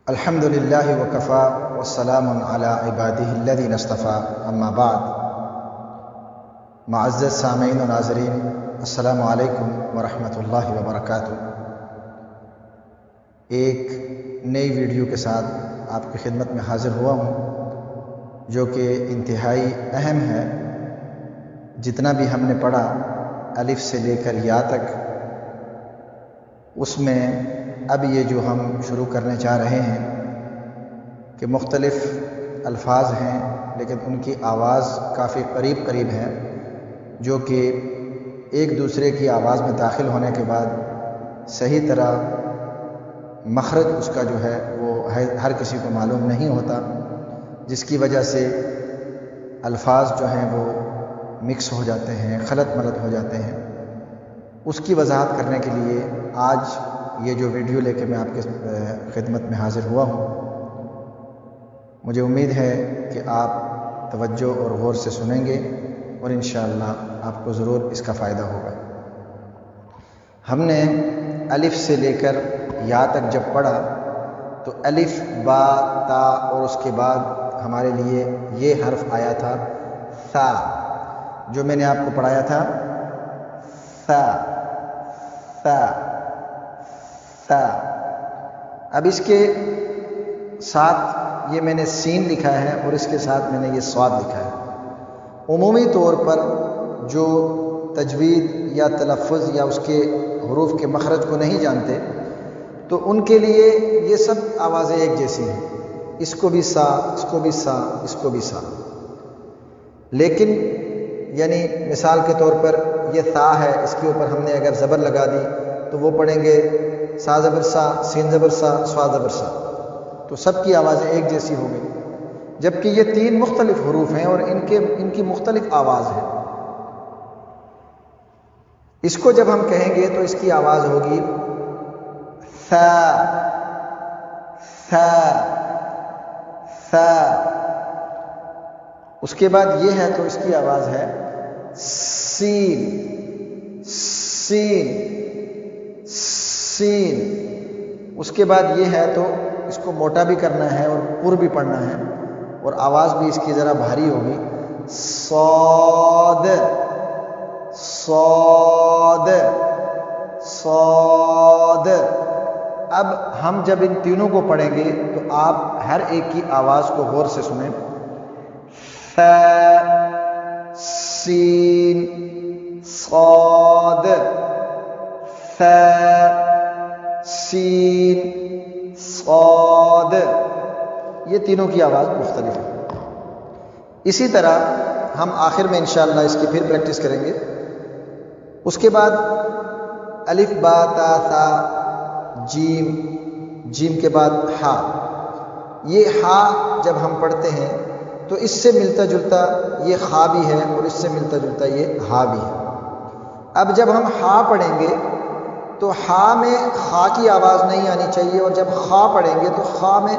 الحمدللہ وکفا والسلام علی عبادہ الذین اصطفیٰ اما بعد۔ معزز سامعین و ناظرین، السلام علیکم ورحمۃ اللہ وبرکاتہ۔ ایک نئی ویڈیو کے ساتھ آپ کی خدمت میں حاضر ہوا ہوں، جو کہ انتہائی اہم ہے۔ جتنا بھی ہم نے پڑھا الف سے لے کر یا تک، اس میں اب یہ جو ہم شروع کرنے چاہ رہے ہیں کہ مختلف الفاظ ہیں لیکن ان کی آواز کافی قریب قریب ہے، جو کہ ایک دوسرے کی آواز میں داخل ہونے کے بعد صحیح طرح مخرج اس کا جو ہے وہ ہر کسی کو معلوم نہیں ہوتا، جس کی وجہ سے الفاظ جو ہیں وہ مکس ہو جاتے ہیں، خلط ملط ہو جاتے ہیں۔ اس کی وضاحت کرنے کے لیے آج یہ جو ویڈیو لے کے میں آپ کے خدمت میں حاضر ہوا ہوں، مجھے امید ہے کہ آپ توجہ اور غور سے سنیں گے اور انشاءاللہ آپ کو ضرور اس کا فائدہ ہوگا۔ ہم نے الف سے لے کر یا تک جب پڑھا تو الف، با، تا اور اس کے بعد ہمارے لیے یہ حرف آیا تھا ثا، جو میں نے آپ کو پڑھایا تھا ثا ثا ثا۔ اب اس کے ساتھ یہ میں نے سین لکھا ہے اور اس کے ساتھ میں نے یہ صاد لکھا ہے۔ عمومی طور پر جو تجوید یا تلفظ یا اس کے حروف کے مخرج کو نہیں جانتے تو ان کے لیے یہ سب آوازیں ایک جیسی ہیں، اس کو بھی سا، اس کو بھی سا، اس کو بھی سا۔ لیکن یعنی مثال کے طور پر یہ تا ہے، اس کے اوپر ہم نے اگر زبر لگا دی تو وہ پڑھیں گے سا زبر سا، سین زبر سا، سوا زبر سا، تو سب کی آوازیں ایک جیسی ہو گئی، جبکہ یہ تین مختلف حروف ہیں اور ان کی مختلف آواز ہے۔ اس کو جب ہم کہیں گے تو اس کی آواز ہوگی ثا ثا ثا۔ اس کے بعد یہ ہے تو اس کی آواز ہے سین سین سین۔ اس کے بعد یہ ہے تو اس کو موٹا بھی کرنا ہے اور پر بھی پڑھنا ہے اور آواز بھی اس کی ذرا بھاری ہوگی، صاد صاد صاد۔ اب ہم جب ان تینوں کو پڑھیں گے تو آپ ہر ایک کی آواز کو غور سے سنیں۔ ثا سین صاد ثا سین صاد، یہ تینوں کی آواز مختلف ہے۔ اسی طرح ہم آخر میں انشاءاللہ اس کی پھر پریکٹس کریں گے۔ اس کے بعد الف، با، تا، ثا، جیم، جیم کے بعد ہا۔ یہ ہا جب ہم پڑھتے ہیں تو اس سے ملتا جلتا یہ خا بھی ہے اور اس سے ملتا جلتا یہ ہا بھی ہے۔ اب جب ہم ہا پڑھیں گے تو ہا میں خا کی آواز نہیں آنی چاہیے، اور جب خا پڑھیں گے تو خا میں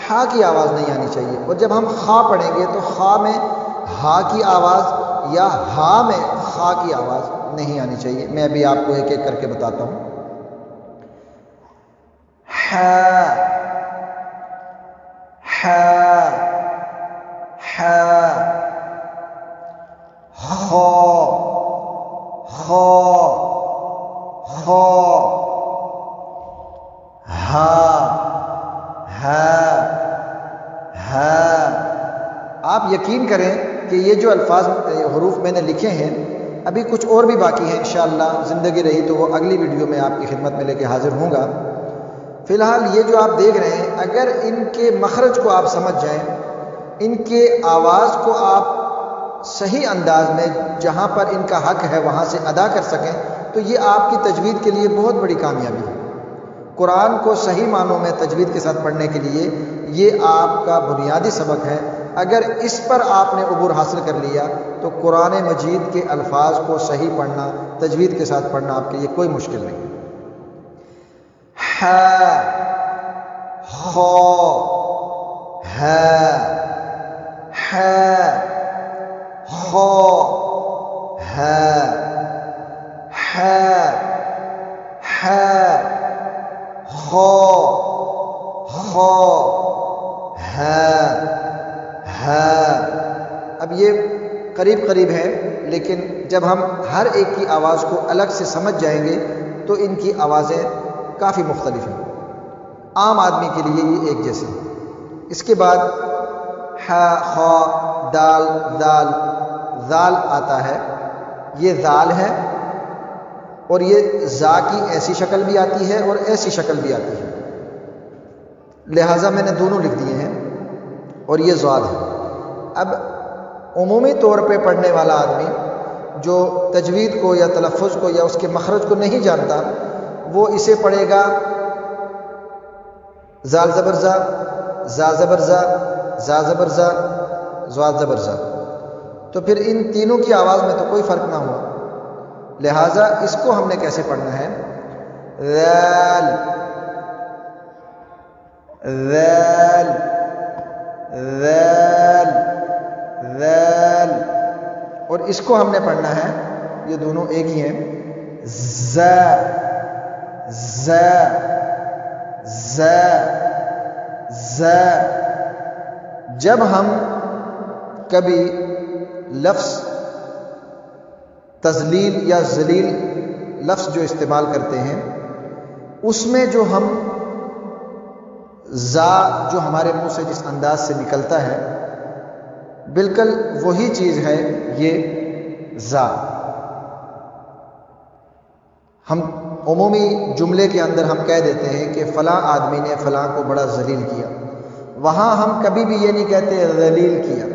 ہا کی آواز نہیں آنی چاہیے، اور جب ہم خا پڑھیں گے تو خا میں ہا کی آواز یا ہا میں خا کی آواز نہیں آنی چاہیے۔ میں ابھی آپ کو ایک ایک کر کے بتاتا ہوں۔ ہا ہا ہا، خا خا خا، ہا ہا ہا۔ آپ یقین کریں کہ یہ جو الفاظ حروف میں نے لکھے ہیں، ابھی کچھ اور بھی باقی ہیں، انشاءاللہ زندگی رہی تو وہ اگلی ویڈیو میں آپ کی خدمت میں لے کے حاضر ہوں گا۔ فی الحال یہ جو آپ دیکھ رہے ہیں، اگر ان کے مخرج کو آپ سمجھ جائیں، ان کے آواز کو آپ صحیح انداز میں جہاں پر ان کا حق ہے وہاں سے ادا کر سکیں تو یہ آپ کی تجوید کے لیے بہت بڑی کامیابی ہے۔ قرآن کو صحیح معنوں میں تجوید کے ساتھ پڑھنے کے لیے یہ آپ کا بنیادی سبق ہے۔ اگر اس پر آپ نے عبور حاصل کر لیا تو قرآن مجید کے الفاظ کو صحیح پڑھنا، تجوید کے ساتھ پڑھنا آپ کے لیے کوئی مشکل نہیں۔ ہا خا ہا ہا خا ہا ہا ہا خا خا قریب قریب ہیں، لیکن جب ہم ہر ایک کی آواز کو الگ سے سمجھ جائیں گے تو ان کی آوازیں کافی مختلف ہیں، عام آدمی کے لیے یہ ایک جیسے ہیں۔ اس کے بعد ح، خ، دال، ذال، ذال آتا ہے، یہ ذال ہے، اور یہ زا کی ایسی شکل بھی آتی ہے اور ایسی شکل بھی آتی ہے، لہٰذا میں نے دونوں لکھ دیے ہیں، اور یہ ضاد ہے۔ اب عمومی طور پہ پڑھنے والا آدمی جو تجوید کو یا تلفظ کو یا اس کے مخرج کو نہیں جانتا، وہ اسے پڑھے گا زال زبر زا، زا زبر زا، زا زبر زا، ضاد زبر زا، تو پھر ان تینوں کی آواز میں تو کوئی فرق نہ ہوا، لہٰذا اس کو ہم نے کیسے پڑھنا ہے؟ ذال، ذال، ذال، ذال، اور اس کو ہم نے پڑھنا ہے، یہ دونوں ایک ہی ہیں، ز، ز، ز، ز۔ جب ہم کبھی لفظ تذلیل یا ذلیل لفظ جو استعمال کرتے ہیں، اس میں جو ہم زا جو ہمارے منہ سے جس انداز سے نکلتا ہے، بالکل وہی چیز ہے یہ زا۔ ہم عمومی جملے کے اندر ہم کہہ دیتے ہیں کہ فلاں آدمی نے فلاں کو بڑا ذلیل کیا، وہاں ہم کبھی بھی یہ نہیں کہتے ذلیل کیا،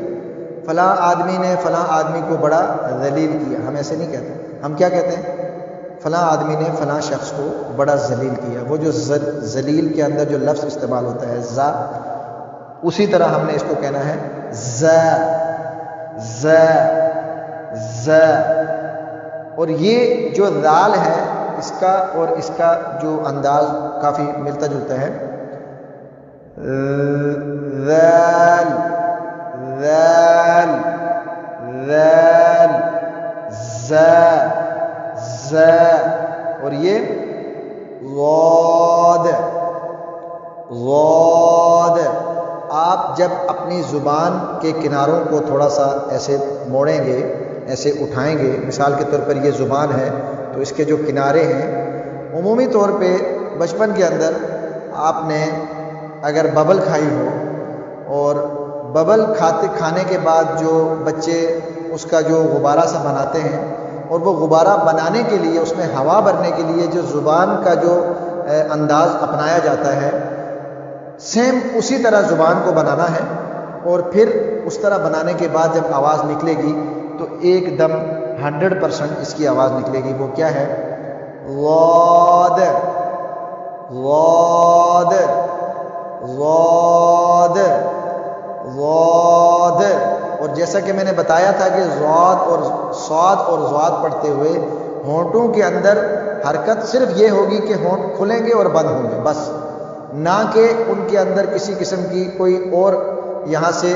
فلاں آدمی نے فلاں آدمی کو بڑا ذلیل کیا، ہم ایسے نہیں کہتے، ہم کیا کہتے ہیں؟ فلاں آدمی نے فلاں شخص کو بڑا ذلیل کیا۔ وہ جو ذلیل کے اندر جو لفظ استعمال ہوتا ہے زا، اسی طرح ہم نے اس کو کہنا ہے ز، ز، ز۔ اور یہ جو ذال ہے، اس کا اور اس کا جو انداز کافی ملتا جلتا ہے، ذال، ذال، ذال، ز، ز، اور یہ غاد، غاد۔ آپ جب اپنی زبان کے کناروں کو تھوڑا سا ایسے موڑیں گے، ایسے اٹھائیں گے، مثال کے طور پر یہ زبان ہے تو اس کے جو کنارے ہیں، عمومی طور پہ بچپن کے اندر آپ نے اگر ببل کھائی ہو، اور ببل کھانے کے بعد جو بچے اس کا جو غبارہ سا بناتے ہیں، اور وہ غبارہ بنانے کے لیے اس میں ہوا بھرنے کے لیے جو زبان کا جو انداز اپنایا جاتا ہے، سیم اسی طرح زبان کو بنانا ہے، اور پھر اس طرح بنانے کے بعد جب آواز نکلے گی تو ایک دم 100% اس کی آواز نکلے گی۔ وہ کیا ہے؟ غاد، غاد، غاد، غاد۔ اور جیسا کہ میں نے بتایا تھا کہ ضاد اور صاد اور ضاد پڑھتے ہوئے ہونٹوں کے اندر حرکت صرف یہ ہوگی کہ ہونٹ کھلیں گے اور بند ہوں گے، بس، نہ کہ ان کے اندر کسی قسم کی کوئی اور یہاں سے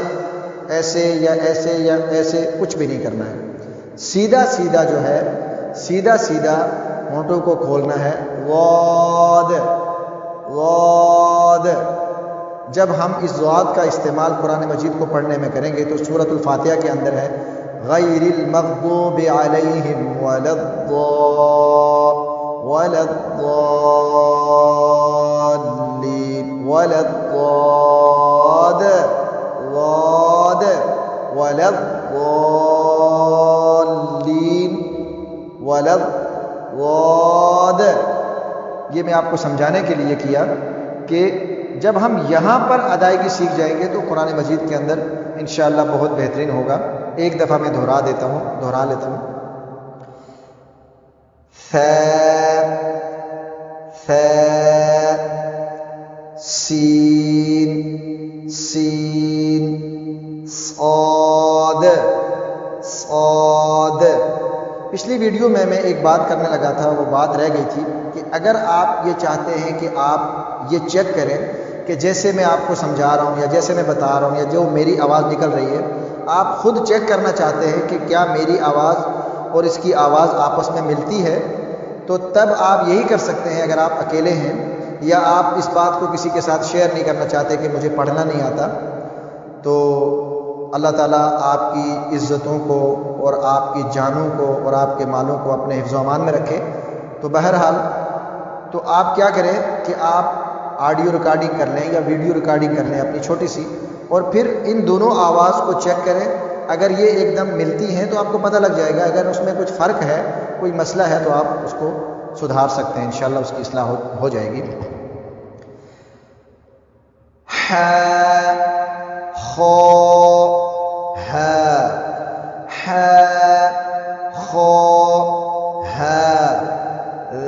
ایسے یا ایسے یا ایسے کچھ بھی نہیں کرنا ہے، سیدھا سیدھا جو ہے، سیدھا سیدھا ہونٹوں کو کھولنا ہے، غاد، غاد۔ جب ہم اس ضاد کا استعمال قرآن مجید کو پڑھنے میں کریں گے تو سورۃ الفاتحہ کے اندر ہے غیر المغضوب علیہم ولا الضالین، ولا الضاد، ضاد، ولا الضالین، ولا الضاد۔ یہ میں آپ کو سمجھانے کے لیے کیا کہ جب ہم یہاں پر ادائیگی سیکھ جائیں گے تو قرآن مجید کے اندر انشاءاللہ بہت بہترین ہوگا۔ ایک دفعہ میں دہرا لیتا ہوں۔ ث، ث، سین، سین، صاد، صاد۔ پچھلی ویڈیو میں ایک بات کرنے لگا تھا، وہ بات رہ گئی تھی کہ اگر آپ یہ چاہتے ہیں کہ آپ یہ چیک کریں کہ جیسے میں آپ کو سمجھا رہا ہوں یا جیسے میں بتا رہا ہوں یا جو میری آواز نکل رہی ہے، آپ خود چیک کرنا چاہتے ہیں کہ کیا میری آواز اور اس کی آواز آپس میں ملتی ہے، تو تب آپ یہی کر سکتے ہیں اگر آپ اکیلے ہیں یا آپ اس بات کو کسی کے ساتھ شیئر نہیں کرنا چاہتے کہ مجھے پڑھنا نہیں آتا، تو اللہ تعالیٰ آپ کی عزتوں کو اور آپ کی جانوں کو اور آپ کے مالوں کو اپنے حفظ و امان میں رکھے۔ تو بہرحال تو آپ کیا کریں کہ آپ آڈیو ریکارڈنگ کر لیں یا ویڈیو ریکارڈنگ کر لیں اپنی چھوٹی سی، اور پھر ان دونوں آواز کو چیک کریں۔ اگر یہ ایک دم ملتی ہیں تو آپ کو پتہ لگ جائے گا، اگر اس میں کچھ فرق ہے، کوئی مسئلہ ہے تو آپ اس کو سدھار سکتے ہیں، انشاءاللہ اس کی اصلاح ہو جائے گی۔ خو خو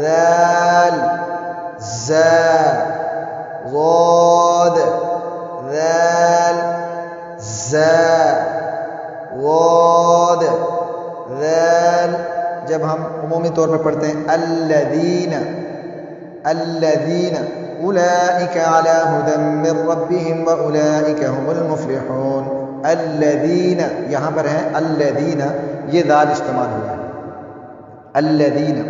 ذال ضاد ذال ضاد ذال۔ جب ہم عمومی طور پہ پڑھتے ہیں الذین اولئک علی ھدی من ربہم واولئک هم المفلحون۔ الذین، یہاں پر ہیں الذین، یہ دال استعمال ہوا ہے الذین۔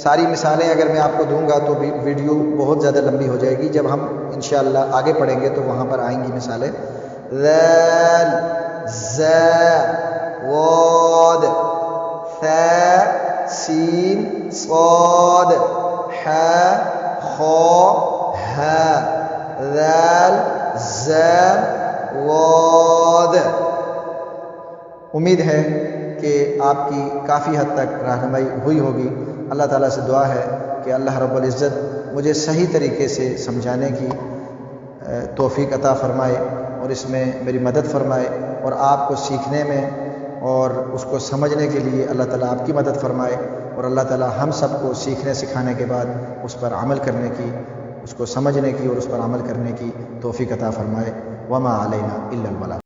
ساری مثالیں اگر میں آپ کو دوں گا تو ویڈیو بہت زیادہ لمبی ہو جائے گی، جب ہم انشاءاللہ آگے پڑھیں گے تو وہاں پر آئیں گی مثالیں۔ ذال زا ضاد ثا سین صاد حا خا ہا ذال زا ضاد۔ امید ہے کہ آپ کی کافی حد تک رہنمائی ہوئی ہوگی۔ اللہ تعالیٰ سے دعا ہے کہ اللہ رب العزت مجھے صحیح طریقے سے سمجھانے کی توفیق عطا فرمائے اور اس میں میری مدد فرمائے، اور آپ کو سیکھنے میں اور اس کو سمجھنے کے لیے اللہ تعالیٰ آپ کی مدد فرمائے، اور اللہ تعالیٰ ہم سب کو سیکھنے سکھانے کے بعد اس پر عمل کرنے کی، اس کو سمجھنے کی اور اس پر عمل کرنے کی توفیق عطا فرمائے۔ وما علینا الا البلاغ۔